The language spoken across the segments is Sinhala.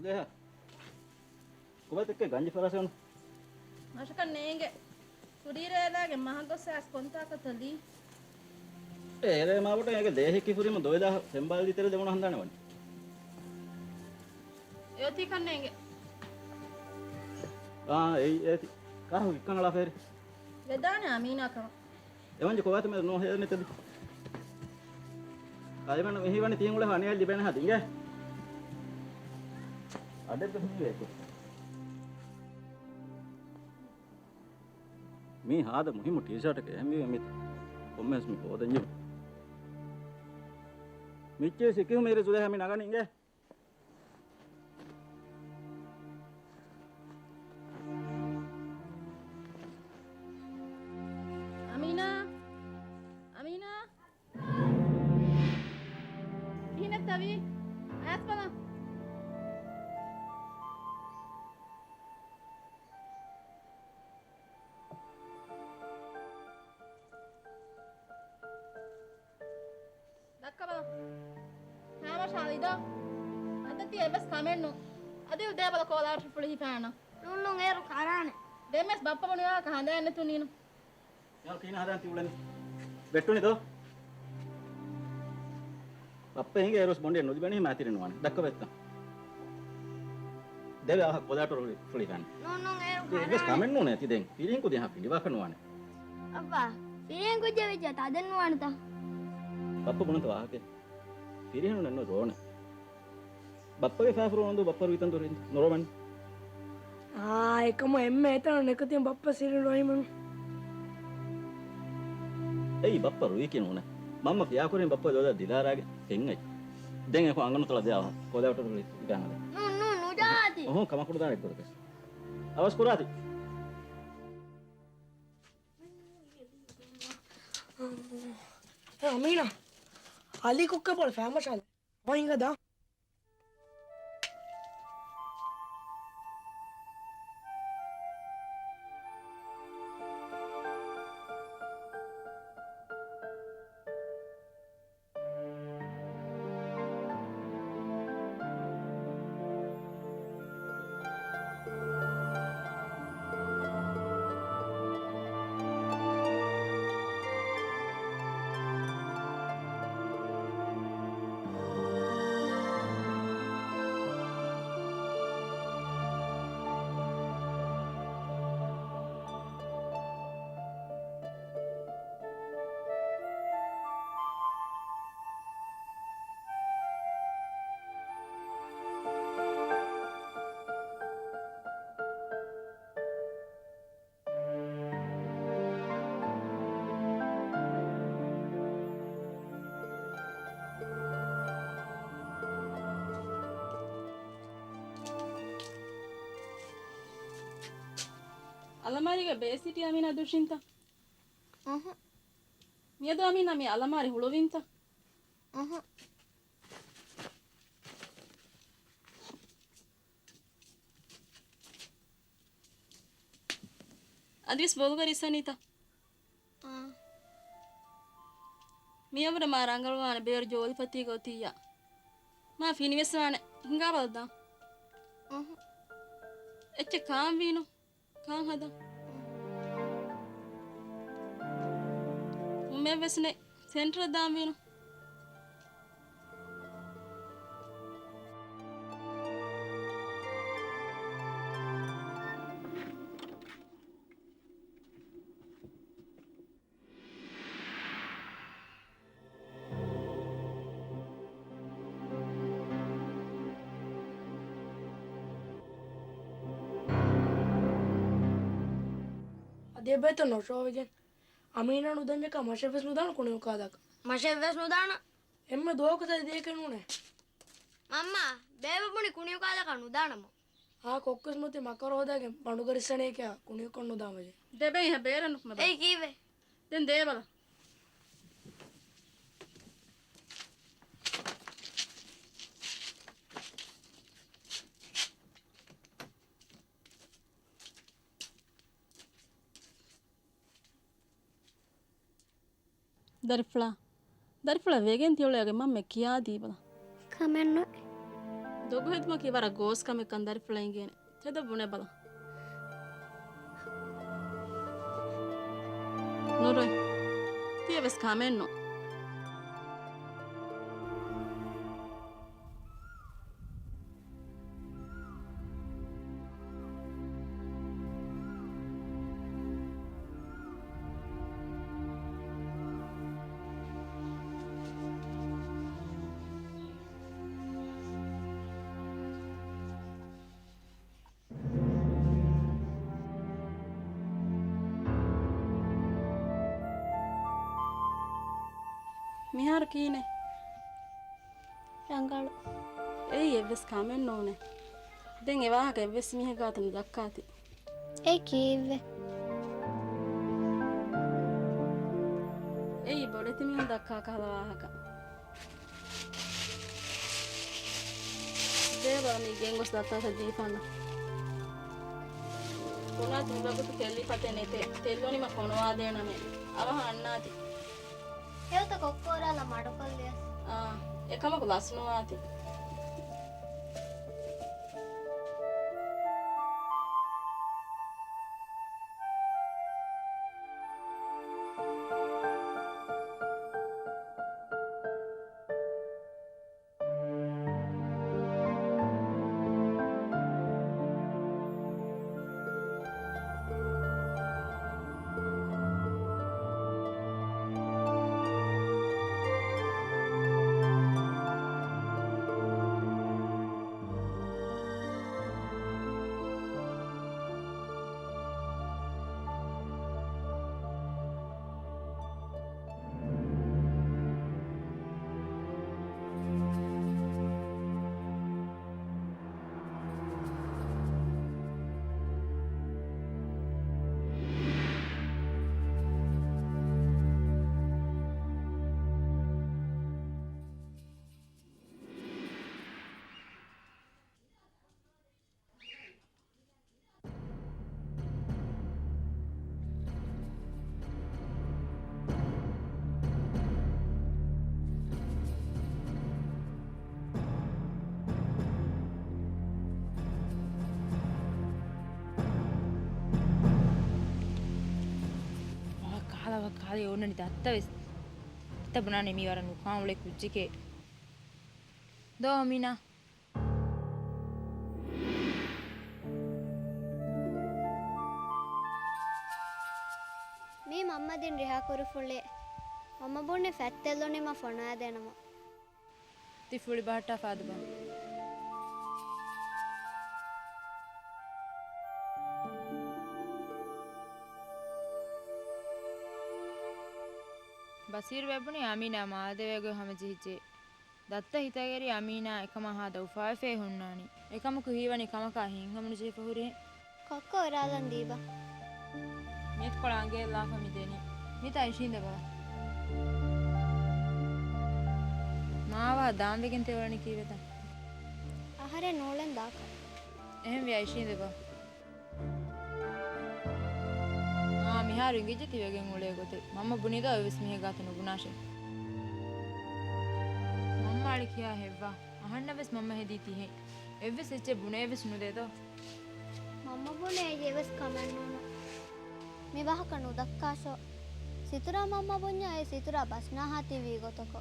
Sudah. Kau betul ke ganji farasan? Masuk kan nenge. Kurire lagi mahal sas kontak tadi. Ele mau betul yang ke deh ki furi mau dua dah sembal di terus demon handaran wan. Yo ti kan nenge. Ah, kah ikan ala fer. Vedane amina kan. Ewan jo kau betul mau no ni tadi. Kali mana ini wani tiang ulah wani di bawah hati enggak? Ada tu ni itu. मी हाथ मुहिम टी-शर्ट के हम भी अमित कमेंट्स में बहुत अंजू नीचे से क्यों मेरे सुधे हमें नागा नहीं Amina. Amina. Hina tavi. Ayat bana. Dakka bana. Hama shalido. Adati bas kamennu. Adi udah bala kolar puli fana. Nulung eru karane. Demes bappa baniya kahanda enne tuninu. यार कहीं ना ती उड़ने बैठो नहीं तो पप्पे हिंगे एरोस बॉन्डे नोदी बनी माती रेनवाने दक्का बैठता देवे आह कोदा टोर फुली फैन Nulung eru बस karane. कमेंट नो ने ती देंग पीरिंग को दिहा पिंडी वाखन वाने Apa? Piring ku jawi jata adan nuanta. पप्पा बुनत वाह के पीरिंग नो रोने बप्पा के फैफ रोने दो बप्पा रुइतन तो नोरोमन එකම එම්ම එතන එකතින් බප්ප සිරිනොයිම एई बप्पा रुई के नोने मम्मा क्या करें बप्पा दोदा दिलारा के हेंगे देंगे को अंगन तला दिया कोदा टोर गाना Nu jati. ओह कमा कुड़ा दाने कोदा आवाज कुराती අමීනා අලි කුක්ක පොල් ෆෑමෂල් මොයින්ගදා Alamariga besiti amina dushinta. Miedo amina mi alamari hulovinta. Adis bolgar isanita. Miyavra marangalwana beer joli pati gotiya. Ma finiveswane hinga balda. Eche kam vino. Kam hada. Umme vesne center dam vino. අදේ බෙත නොෂෝවිගෙන් අමීනා නුදන්ජක මෂෙෆස් නුදාන කුණේ උකාදක Masheves nudana. එම්ම දෝකත දෙකනුනේ Mamma, bebe puni kuniu kada kan udanamo. ආ කොක්කස් මොතේ මකර හොදාගෙන බණු කරිස්සනේ කියා කුණේ කොන්නු දාමජේ Debe ihe beeranu me. Ei kive. Den debala. Darifla. Darifla vegen tiolege mamme kiya dibala. Kamenno. dogu hedma ki wara gos kam ekandar flying teda bune bala noroy tiya bes kamen no mihar kine ರಂಗಾಳು ei evs kamen no ne den ewa ka evs mihe gatanu dakkati ಏ ಕೀವೆ ei bodeti mihe dakka kala wahaka deva mi gengos datta sa difanna kuna tubagutu kelli patene te telloni ma konwa dena me awa annati ಹೇವತ ಕೊಕ್ಕೋರಲ್ಲ ಮಾಡ್ಕೊಳ್ಳಿ ekamaku lasnuati කාලේ ඕනනි දත්ත වෙස් තබුණානේ මීවර නුකාමුලේ කුච්චිකේ දෝමිනා මේ මම්මදින් රිහා කරු ෆුල්ලේ මම බොන්නේ ෆැත්තෙල්ලෝනේ මා ෆොනා දෙනවා තිෆුලි බහට්ටා ෆාදබා ಬಸೀರ್ ವೆಬ್ಬನಿ ಅಮೀನಾ ಮಾದೇವೆಗೊ ಹಮಜಿಹಿಚೆ ದತ್ತ ಹಿತಗೇರಿ ಅಮೀನಾ එකම හා දවුෆාෆේ හුන්නානි එකම කුහීවනි කමක හින් හමුනු ජේ පහුරේ කොක්ක ඔරාලන් දීබා මෙත් කොළංගේ ලාෆ මිදෙනි මිත අයිෂින්දවා මාවා දාම්බෙකින් තෙවරණි කීවෙත ආහාරේ නෝලෙන් දාක එහෙම වේ අයිෂින්දවා මිහාරු ඉංගිජි තිවගෙන් උලේ ගොතේ මම බුනිද ඔයස් මිහ ගාතන බුනාෂේ මම ආලි කියා හෙව්වා අහන්නවස් මම හෙදී තිහේ එවස් එච්ච බුනේ වෙස් නුදේදෝ මම බොනේ ජේවස් කමන්නෝන මේ වහ කනු දක්කාෂෝ සිතුරා මම බොඤ්ඤා ඒ සිතුරා බස්නා හති වී ගොතක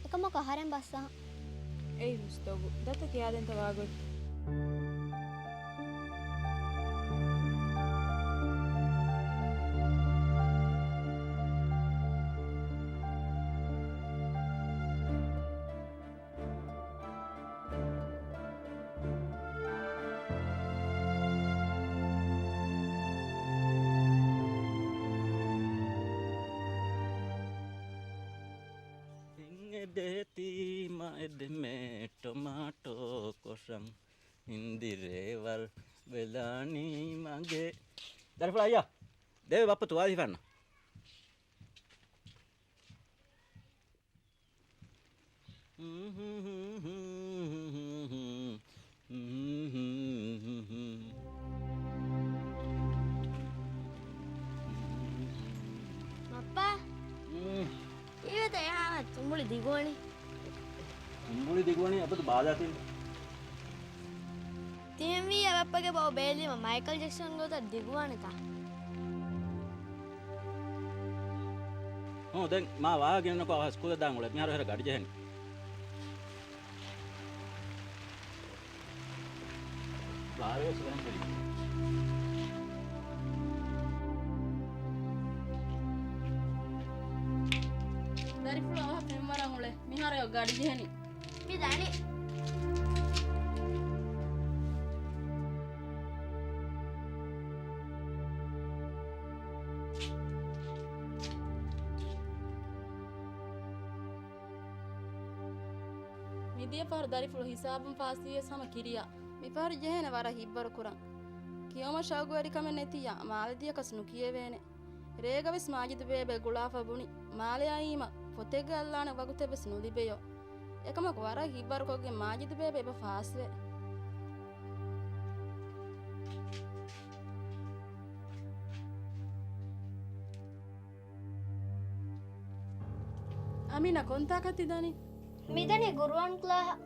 එකම කහරෙන් බස්සා ඒ රුස්තෝගු දත කියාදෙන් තවාගොත් Deti maed me tomato kosam indirewal velani mage darfala ayya dewe bappa tuwadi fanna අප්පා ඒවත එහා තුඹුලි දිගෝනේ උඹුලි දිගුවනේ අපිට බාධා තියෙන ඉතින් වී අප්පගේ බව බේලිම මයිකල් ජැක්සන් ගොත දිගුවනක. හො දැන් මා වාගෙනකෝ ස්කූල් දාන් වල මිහාර හර ගඩි ජෙහෙන් බාරේ සුවන් කරි දරිෆුල ආහ පෙම්මරන් උලේ මිහාර ගඩි ජෙහෙනි මේ දනි මිදිය පාර දරිෆුල හිසාබම් පාස්තිය සම කිරියා මිපාර ජෙහෙන වර හිබ්බර කුරන් කියෝම ශාගු වැඩි කම නැතියා මාලදිය කස්නු කියවේනේ රේගවිස් මාජිද බේබේ ගුලාෆ බුනි මාලයායිම පොතෙග අල්ලාන වගුතෙබස් නුලිබෙයෝ එකම වර හිබ්බර කොගේ මාජිද බේබේ බ ෆාස්වේ අමිනා කොන්තාකතිදානි මිදනේ ගුරුවන් ක්ලාහ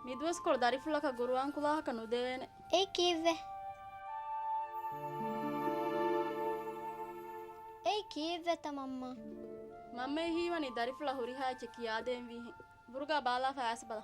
මිදුවස් කොළ දරිෆුලක ගුරුවන් කුලාහක නුදේන ඒ කීවේ ඒ කීවේ තමම්මා මම්මේ හීවනි දරිෆුල හුරිහාච කියාදෙන් විහි බුරුගා බාලා ෆෑස් බල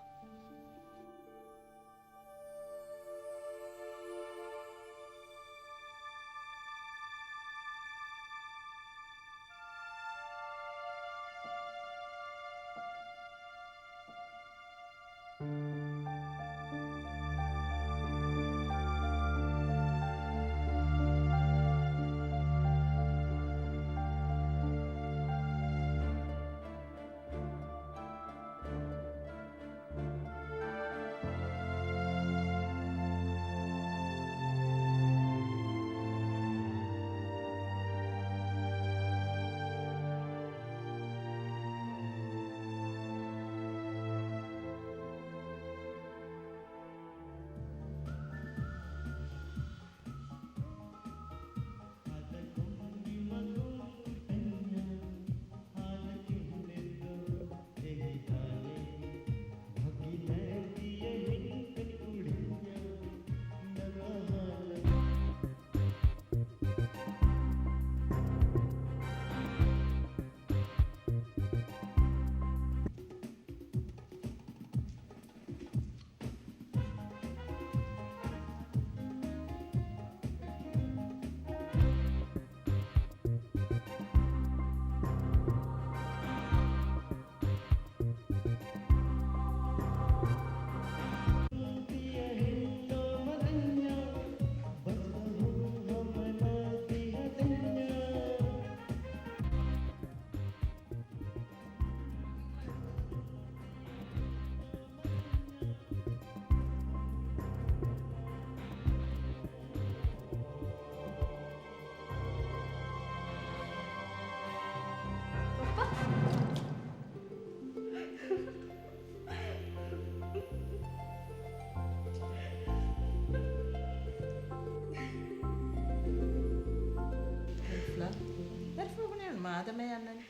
මාදමේ යන්නනේ.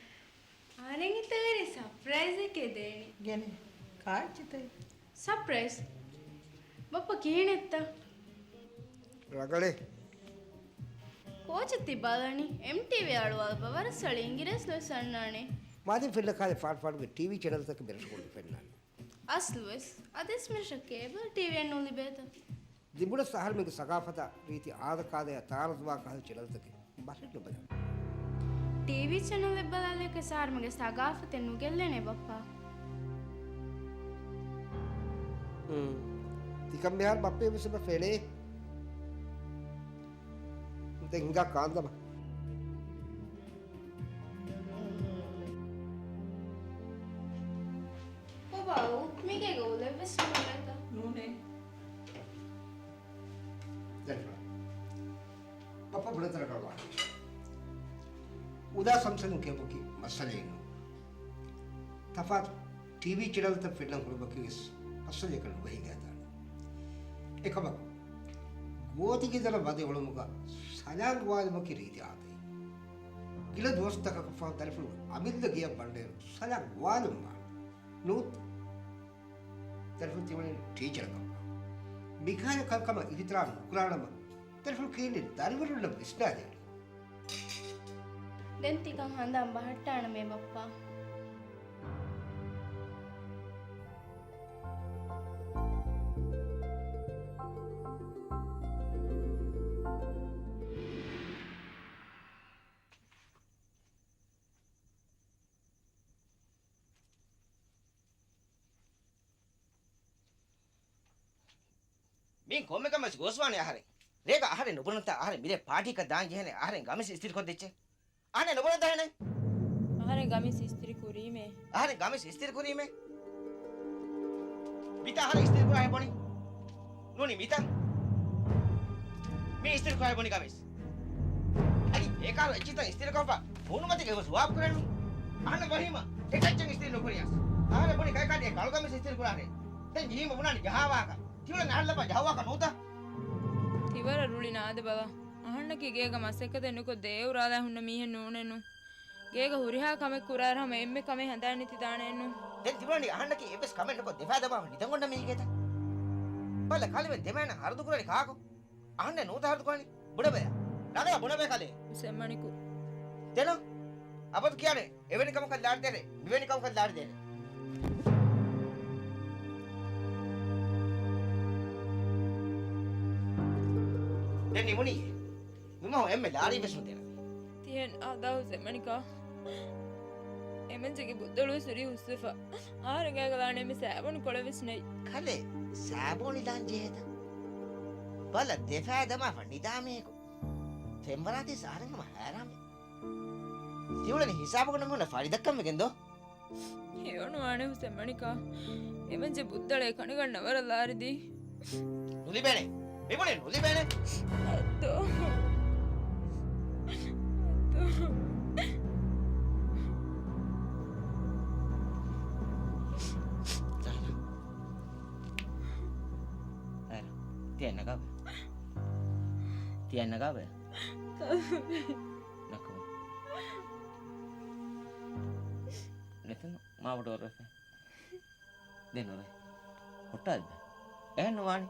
ආනෙන් ඉතවරේ සර්ප්‍රයිස් එකේ දෙන්නේ. ගැනේ කාච්චිතේ. සර්ප්‍රයිස්. බප්පා කීනෙත්ත. රගලේ. కోచ్ తిబాలని MTV ఆడవాళ్ళ వరసలు ఇంగ్లీష్లో సన్నానే మాది పిల్ల కాదు ఫాట్ టీవీ ఛానల్ తక్క మెరుచుకోండి పెన్నాను అస్లువెస్ అదే స్మిష కేబుల్ టీవీ అన్నోలి బేత దిబుడ సహల్ మీకు సగాఫత రీతి ఆద కాదే తారద్వా కాదు ఛానల్ తక్క బసెట్ బద టీవీ ఛానల్ ఇబ్బలాలకే సార్ మగే సగాఫత నుగెల్లనే బప్పా තිකම් මෙහාර බප්පේ විසම ෆෙලේ දැන් හුඟක් කාන්දම ඔබව මිගේ ගෝල වෙස්ට් නූනේ දැන් බප්පා බුලතර කරවා උදා සම්සන් කියපොකි මස්සලේනු තෆාත් टीवी चैनल तक फिल्म कुर्बकी इस असल एक वही गया था एकम गोती की तरह बातें वलों का सालान वाद में की रीति आती गिला दोस्त तक का फाउ तारीफ अमित गया बंडे सालान वाद में नूत तारीफ तीवने टीचर का මිකාය කල්කම ඉදිතරාම කුරාණම තෙරෆුල් කීනේ දරිවරුල්ල විශ්නාදේ දැන් ටිකක් හඳන් බහට්ටාන මේ බප්පා මේ කොම්මකම ගෝස්වානේ ආහාරේ රේක ආහාරේ නුබුනත ආහාරේ මිලේ පාටික දාන් ගහනේ ආහාරෙන් ගමස් ස්ථිර කොත් දෙච්චේ ආනේ නුබුනත හනේ ආහාරෙන් ගමිස් ස්ත්‍රී කුරීමේ ආහාරෙන් ගමස් ස්ථිර කුරීමේ මිත ආහාරේ ස්ථිර කුරා හෙබොනි නෝනි මිත මේ ස්ථිර කුරා හෙබොනි ගමස් අලි ඒකාර එච්චිත ස්ථිර කොපා මොනුමති ගෙව ස්වාප් කරන්නේ ආනේ වහිම එකච්චන් ස්ථිර නොකරියස් ආහාරේ බොනි කයි කාටේ කල් ගමස් ස්ථිර කුරානේ දැන් ජීම වුණානි ජහවාක තිවල නහල්ලපා ජහවාක නෝතා තිවර රුලි නාද බව අහන්නකි ගේක මස්සෙක්ක දෙන්නකො දේවරාදා හුන්න මීහෙන් නෝනෙන්නු ගේක හුරිහා කමෙක් කුරාරහම එම්මෙ කමේ හඳාන්නේ නිති දානෙන්නු දැන් තිබුණානි අහන්නකි එබස් කමෙන්ට් කො දෙපා දබා නිතන් ගොන්න මේකේත බල කලෙ දෙමන හරදු කුරලි කාකෝ අහන්නේ නෝත හරදු කොන්නේ බුඩ බය නගලා බුඩ බය කලේ සෙම්මනිකු දෙන අපත් කියන්නේ එවැනි කමක් ලාඩ දෙන්නේ මෙවැනි කමක් ලාඩ දෙන්නේ දැන් නිමුනි මම එම්මේ ලාරි බස් මුදේන තියන් ආදාව සෙම්මනිකා එමෙන්ජගේ බුද්දලු සුරි උස්සෆා ආරගා ගලානේ මේ සෑබුණු කොළවිස් නෙයි කලේ සාබෝනි දාන් ජේත බල දෙෆා දමා නිදාමේකෝ තෙම්බරාති සාරංගම හැරාමේ තිවලනි හිසාබ කරන මොන ෆරි දක්කම් ගෙන්දෝ හේවණු ආනේ සෙම්මනිකා එමෙන්ජ බුද්දලේ කණගන්න වරලාරිදී නුලි බෑනේ මෙමනේ නුලි බෑනේ අතෝ tiyan na gabi nako netan maawata orfe denore hottad ehnu wani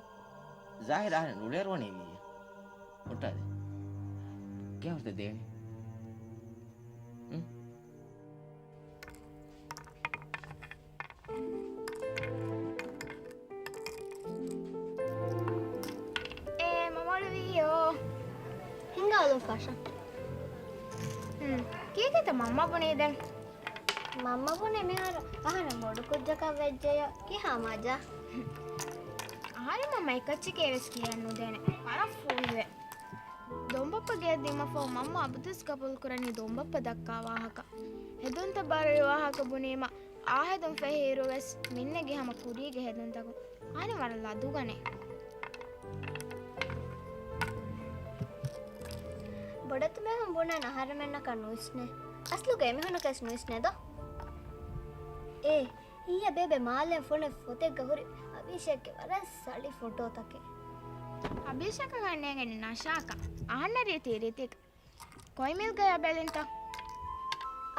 zahir ahne nulerone wi hottad kevste deni Hingalu fasha. Kiyakita mamma bune den. Mamma bune mehara ahana modu kujjaka vejjaya ki hamaja. Ahari mamma ikacchi keves kiyannu dene. Para fuwe. Dombappa ge dimma fo mamma abutus kapul kurani dombappa dakka wahaka. Hedunta bare wahaka bunema ahedun fehiru wes minne ge hama kuri ge hedunta ko. Ane wara ladu gane. Bodat me hum buna nahar menna kanu isne aslu ge me hono kes nu isne do iya bebe male phone fote gahuri abhishek ke wara sali photo take abhishek ganne gen nashaka ahanna rete koi mil gaya belenta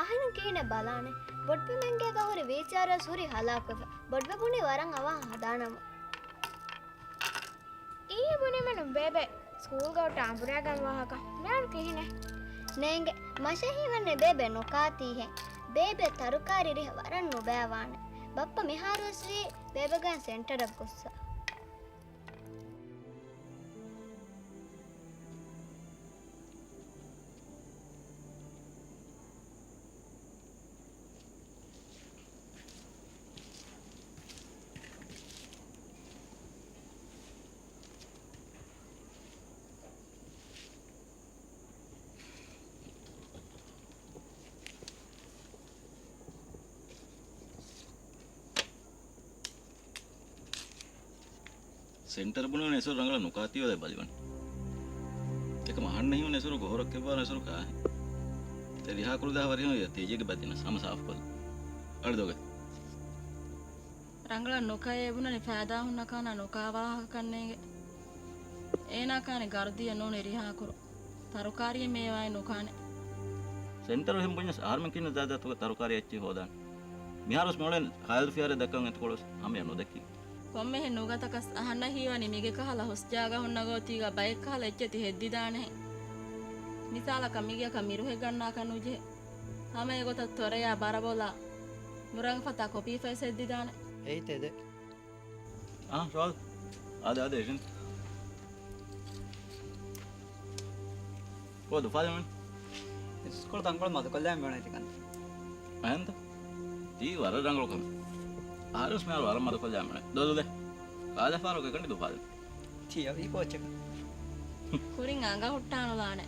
ahana kine balane bodbe menge gahuri vichara suri halaka bodbe buni waran awa hadanama iya buni menu bebe School go tampura ganwahaka maru kihine nenge mashahi wanne bebe nokati he bebe tarukari ri waran no bawane bappa miharusri bebe gan center ab gossa centre बुना नेसर रंगला नुकाती वाले बलवन एक महान नहीं हो नेसर गोरख के बार नेसर का है तेरी हाँ कुल दावरी हो या तेजी के बात ना साम साफ कर अड़ दोगे रंगला नुकाये बुना ने फायदा हो नकाना नुकावा करने ए ना काने गर्दी नो ने रिहा करो तरुकारी में वाय नुकाने सेंटर हम पुण्य आर में किन ज्यादा तो तरुकारी अच्छी होदा मिहार उस मोड़े खायल फियारे दक्कंग तो कोस हमें नो देखी කොම්මෙ හේ නුගතකස් අහන්න හීවනි මිගෙ කහලා හොස්ජාගා හොන්න ගෝතිගා බයික් කහලා එච්චති හෙද්දි දානේ මිසාල කමිගිය කමිරු හේ ගන්නා කනුජෙ හැම ඒගොත තොරයා බරබෝලා මුරං ෆතා කොපි ෆේස් හෙද්දි දානේ ඒ තෙද شوال هذا ايش انت؟ هو دفاع من؟ ඉස්කෝල තංගොල මද කොල්ලෑම් වෙන ඉතින් انت؟ دي ورا رانغلو كم عارف اسمه ورا ما دخل جامعه دولة هذا فاروق كان دفاع තිය ඊ කෝච් එක කුරින් ආංගා හුට්ටානු දානේ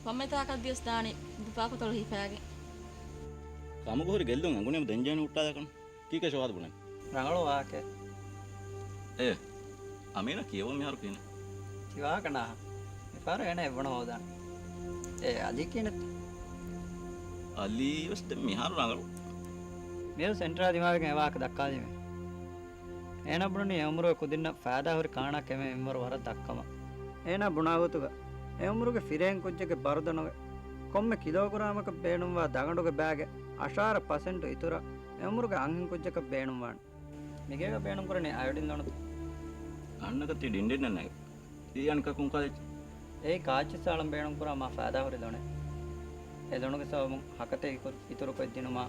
කොම්මෙ තාකක් දියස් දානේ දුපාක තොල හිපෑගේ kamu kohori geldun angune denjane utta dakan kike shawad bunan රංගලෝ වාකේ eh amina kiyewo miharu kine කිවා කනා මෙපාර එන එවන හොදාන ඒ අලි කියනත් ali weste miharu rangalu මේව සෙන්ටර් දිමාවෙන් එවාක දක්කාදීම ඒන බුණනි එමුරුව කුදින්න ෆෑදා හොරි කාණක් එමෙ එම්වර වර දක්කම ඒන බුණාවතුක එමුරුගේ ෆිරෙන් කුජ්ජගේ බරදනගේ කොම්මೆ ಕಿಲೋಗ್ರಾಮಕ ಬೇಣುವಾ ದಗಂಡುಗೆ ಬ್ಯಾಗೆ ಅಶಾರ ಪರ್ಸೆಂಟ್ ಇತುರ ಎಮುರುಗೆ ಅಂಗಿನ್ ಕುಜ್ಜಕ ಬೇಣುವಾಣ ಮಿಗೆಗ ಬೇಣು ಕುರನೆ ಅಯೋಡಿನ್ ಲೋಣದು ಅನ್ನಕತ್ತಿ ಡಿಂಡಿನ್ ನನ್ನಗೆ ಈ ಅನ್ಕ ಕುಂಕಾಲೆ ಏ ಕಾಚಿ ಸಾಳಂ ಬೇಣು ಕುರ ಮಾ ಫಾದಾ ಹೊರಿ ಲೋಣೆ ಎ ಲೋಣಗೆ ಸವಮು ಹಕತೆ ಇತುರು ಕೊದ್ದಿನು ಮಾ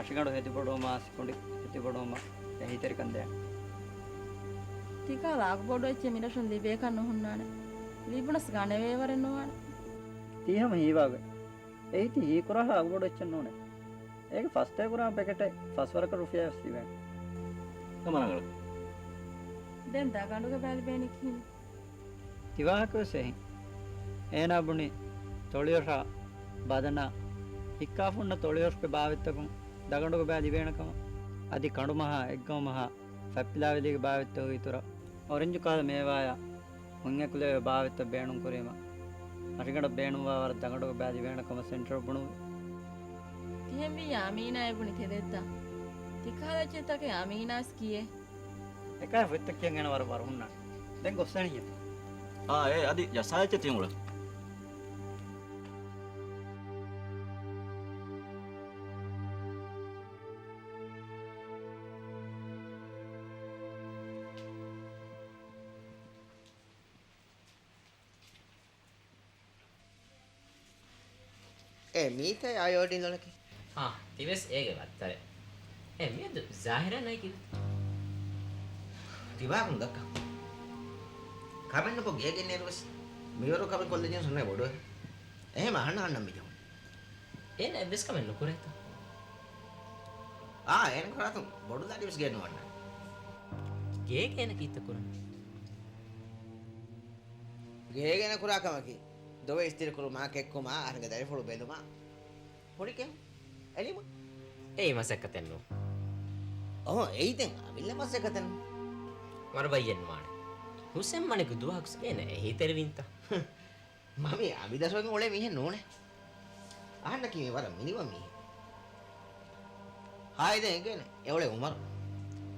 ಅಶಿಗಂಡು ಹೆದಿ ಬಡೋ ಮಾ ಸಿಕೊಂಡಿ ಹೆದಿ ಬಡೋ ಮಾ ಎಹಿತರಿ ಕಂದೆ tika lag bodo eche mirashun libe kan hunnaane libunas gane wevarennu wana තීහම හීවාගේ එයිති හී කුරහ අගබොඩ එච්චන්න ඕනේ ඒක ෆස්ට් එක කුරා පැකට් ෆස්ට් වරක රුපියස් ඉවෙන් තමනගල den da ganduga bali beni kin තිවාහක වෙසෙහි ඒනා බුනි තොලියොෂ බදන හික්කාෆුන්න තොලියොෂ්පෙ භාවිත්තකම් දගඬුක බෑ දිවේනකම අදි කඳු මහා එක්ගම මහා ෆැප්පිලාවෙදිගේ භාවිත්තෝ විතර ඔරෙන්ජ් කාල මේවාය මුංගකුලේ භාවිත්ත බේණුම් කුරීම අරිගඩ බේණුවා වර දගඬුක බෑ දිවේනකම සෙන්ටර් බුණු tihembi yamina ebuni tedetta tikala chetake yamina skiye එකයි ෆිට් එක කියන වර වර හුන්නා දැන් ගොස්සණිය ඒ අදි යසායච්ච තියමුල මීත අයෝඩින් ලොනක තිවස් ඒගේ වත්තර මියද සාහිර නයි කිව්ව තිවාකුන් දක්ක කමෙන්නකො ගේගෙන නේරුවස් මියවරු කම කොල්ලෙන් සොන්නේ බොඩ එහෙම අහන්න මිදු එන එබ්ස් කමෙන් නුකරේත එන කරාතු බොඩු දාඩිවස් ගේනවන්න ගේගෙන කීත කරන ගේගෙන කුරා කමකි දොවේ ස්ථිර කරු මාක එක්කම අරග දරිෆොළු බෙලුමා පොඩි කෙම් එලිම ඒ මසක්කතෙන්නු එයිතෙන් අවිල්ල මසකතෙන් මර බයියෙන් මාන හුසෙන් මණික දුවක්ස් එන එහිතර වින්ත මම අවිදසවෙන් ඔලේ මිහ නෝනේ අහන්න කිව්වේ වර මිනිව මිහ හායිද එගෙන එවලේ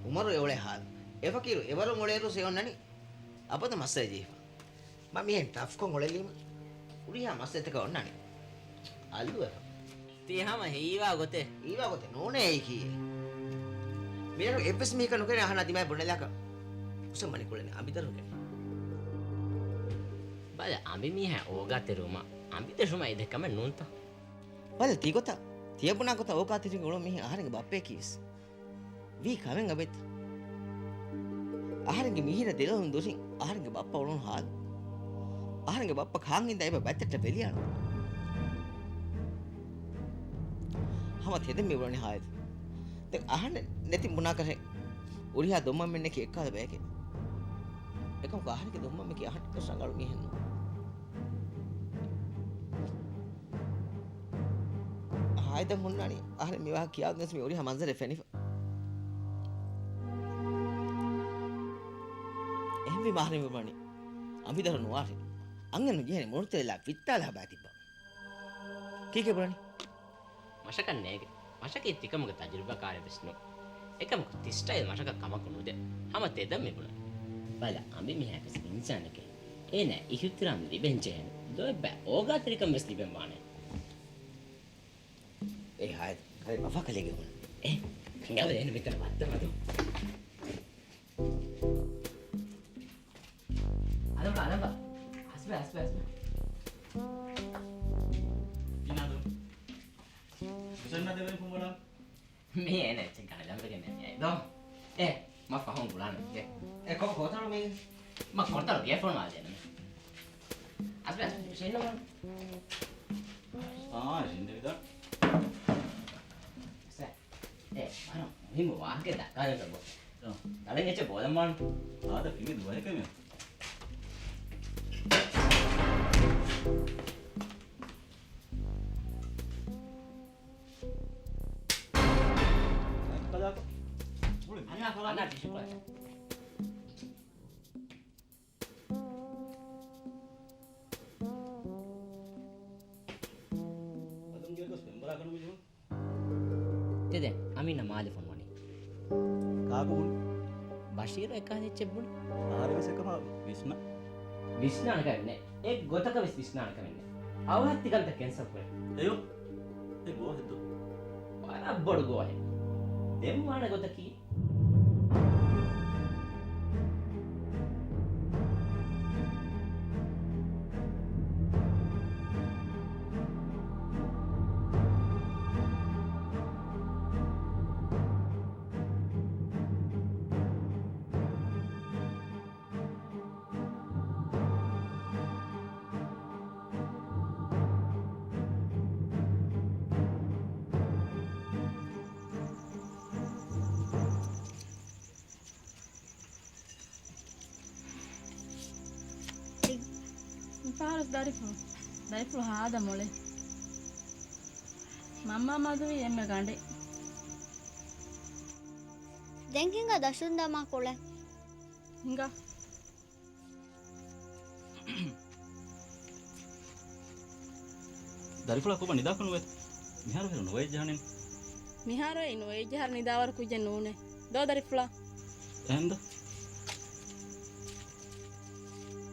උමරු එවලේ හාල් එවකිරු එවරු මොලේරු සෙවන්නනි අපත මස්සේ ජීවා මම මිහෙන් ටෆ් කොන් ඔලෙලිම උරියා මස්සෙතක ඔන්නනේ අල්ලුව තියහම හීවා ගොතේ නෝනේ ඒ කීයේ මෙන්න එපස් මේක නොකරන අහන අදිමයි බොන්නලක උසමණි කොලනේ අඹිදරුනේ බල අඹි මිහ ඕගතෙරුම අඹිදරුම ඉදකම නුන්ත බල තිගොත තියබුණා කොත ඕකාතිරි ගොල මිහ ආහරගේ බප්පේ කීස් වී කවෙන් අබෙත් ආහරගේ මිහිර දෙලොන් දුසින් ආහරගේ බප්පා උණු හාල් ආහරගේ බප්පා කාංගින්ද එබ බැත්තට බෙලියන හම තෙදෙ මෙවරණි හායද දැන් අහන්න නැති මොනා කරේ උරියා දොම්මම් මෙන්න කී එක්කද බෑකේ එකම ආහරගේ දොම්මම් කී අහට සංගලු මිහෙන්න ආයත මුන්නනි ආහර මේවා කියාද නැස් මේ උරියා මන්සරේ ෆෙනිෆ එහෙම මාහරි මෙවරණි අමිදර නොවාරි अंगन गहने मोर्तेला वित्ताला बातिब्बा කීකේ බලනි මශකන්නේගේ මශකේ තිකමක තජරිබා කාර්ය විශ්නු එකමක 30 ස්ටයිල් මශක කමක නුද හැම තෙදම් මෙබුණ බල අඹි මිහකස් ඉන්සානකේ එන ඉහිතරම් ලිබෙන්ජෙන් දොබ ඕගාත්‍රිකම් වෙස් ලිබෙන් වානේ හායි අෆකලේ ගෙවුන කංගව එන විතර වත්තමද ma faham bulan ke Eh, kau tahu ni? ma kortar dia phone ma den asbe sino man ඉන්න විතර sa mana himu wa ke da kan ka bo dalen eche bodan man ආද පිඟි දුවන එක මේ කදාක ana tisu pa අදම් ගියකස් පෙම්බලා කරන මිදුන tede amina mali phone wani කාකු බුන් bashir ekane chebbun ආරවස එකම විශ්න විශ්නාන කරන්නේ ඒ ගොතක වෙස් විශ්නාන කරන්නේ අවහත් තිකන්ත කැන්සල් කරේ එයෝ ඒ ගෝ හෙද්දෝ වර බොඩ ගෝහේ දෙම්මාන ගොතකී Faras darifulu hada mole mamma maduvi emme gande denkinga dashundama kole hinga දරිෆුලා කොබ නිදාකනු වෙත් මිහාර වෙන නොවේ ජහනෙන් miharo inu e jahar nidawar kuje nune do darifula එහෙන්ද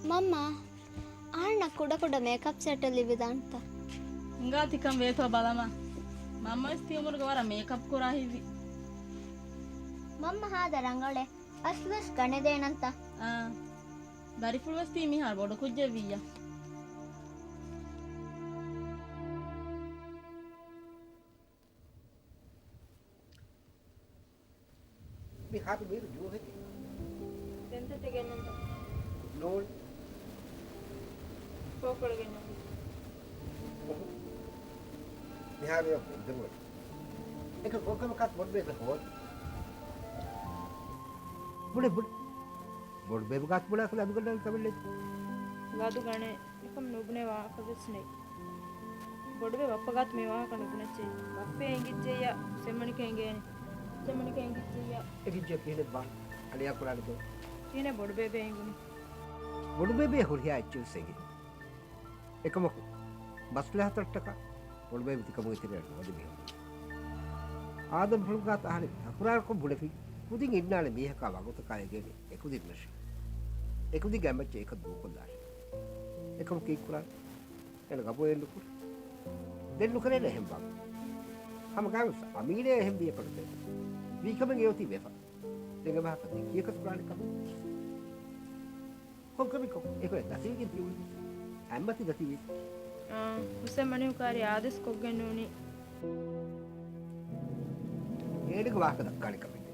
mamma ಆಣ್ಣ ಕುಡ ಕುಡ ಮೇಕಪ್ ಸೆಟ್ ಲಿವಿದಂತ hinga tikam veto balama mamma isti umurga wara makeup kura hivi ಮಮ್ಮ ಹಾದ ರಂಗಳೆ ಅಸ್ವಸ್ ಗಣೆದೇನಂತ darifulu wasti mihar bodu kuje viya මේ කාට මේක ජෝ හිතේ ಎಂತ ಗೆನ್ನಂತ නෝල් ಪೋಕಳ ಗೆನ್ನ මෙහාගේ දෙමොල් එක කොකම කත් මොඩ් බේක හොල් බුඩ බේක කත් බුඩ කල අමුගඩල් කබල්ලේ වාದು ಗಣೆ එකම නුබුනේ වාකදස්නේ බොඩවේ වප්පගත් මේ වාක නුබුනච්චේ වප්පේ එංගිච්චේය සෙම්මනික එංගේනේ සෙම්මනික එංගිච්චේය එකිජ්ජ කීනේ බා අලියා කුරානේ තෝ කීනේ බොඩවේ එංගුනේ බොඩ බේබේ හොරියා ඇච්චුසෙගේ එකම බස්ලා හතරටක බොඩ බේබි තිකම ඉතිරේ වඩ මේ ආදම් ෆුල්ගාත ආලි අකුරාර කො බුඩ ෆි කුදින් ඉන්නාලේ මේක වගත කය ගෙනේ එකුදින් නැෂ එකුදි ගැමච්ච එක දෝකොදාශ එකම කී කුරා එන ගබෝ එන්න කුර දෙන්නු කරේ නැහැ බා හම ගාවස් අමීනේ එහෙම් බිය පඩේ වීකම ගෙවති වෙපා දෙග බහක කීක කුරානේ කම කොකමිකෝ ඒක දැසියකින් තියුනේ ඇම්මති දතිවි උසෙම්මනේ උකාරි ආදස් කොග්ගෙන්නුනි ඒඩක වාක දක්කාලි කමෙන්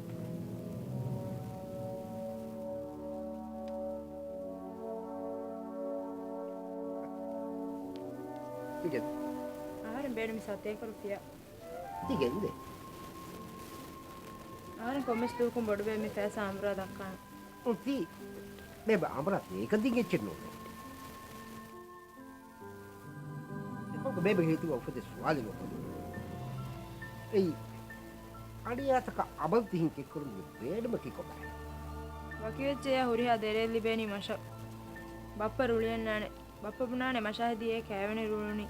තිගෙන් ආරෙන් බේරමි සතේ කරුපියා තිගෙන්ද ආරෙන් කොමස් දුකුම් බොඩවේ මේ ෆෑස ආම්රා දක්කාන උති මේ ආම්රා ඒක දිගෙච්චෙන්නෝ ඒක බේබ හේතුව උපදේ සවාලි මොකද ඒ අඩියාතක අබල්තිහින් කෙකරුම් බේඩම කිකොබයි වකිවෙච්චේ හුරියා දෙරෙල්ලි බේනි මෂ බප්ප රුලියන්නානේ බප්ප පුනානේ මෂහදියේ කෑවෙනේ රුළුනි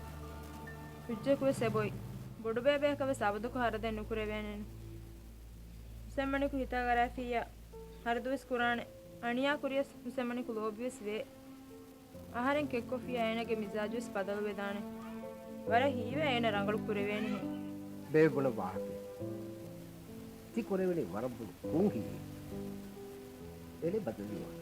පිච්චකුවේ සෙබොයි බොඩ බේබේකව සබදුක හරදෙන් නුකුරේ වේනෙන සෙම්මනිකු හිතාගරා ෆියා හරදුවස් කුරානේ අනියා කුරියස් සෙම්මනිකු ලෝබියස් වේ ආහාරෙන් කෙක්කොෆියා එනගේ මිසාජුස් බදල් වේදානේ වර හීවේ එන රංගලු කුරේ වේනේ බේබුණ වාහකේ ති කොරෙවෙලි වරබ්බු කුංහි එලේ බදලිවා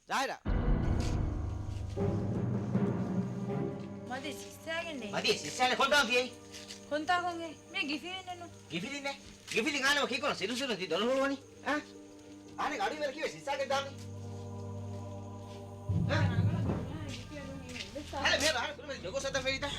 ජාහිරා මදි සිස්සාගෙන්නේ මදි සිස්සානේ කොන්දාම් තියයි කොන්තා කොන්ගේ මේ ගිෆින්නේ ගිෆිලින්නේ ගිෆිලි ගානම කීකොන සිරුසිරු ති දොරහොලවනි ආ ආනේ ගාඩි වල කිව්වේ සිස්සාගේ දාන්නේ අර මෙහෙර අර කුරුමේ ජොගෝ සත ෆෙරිතා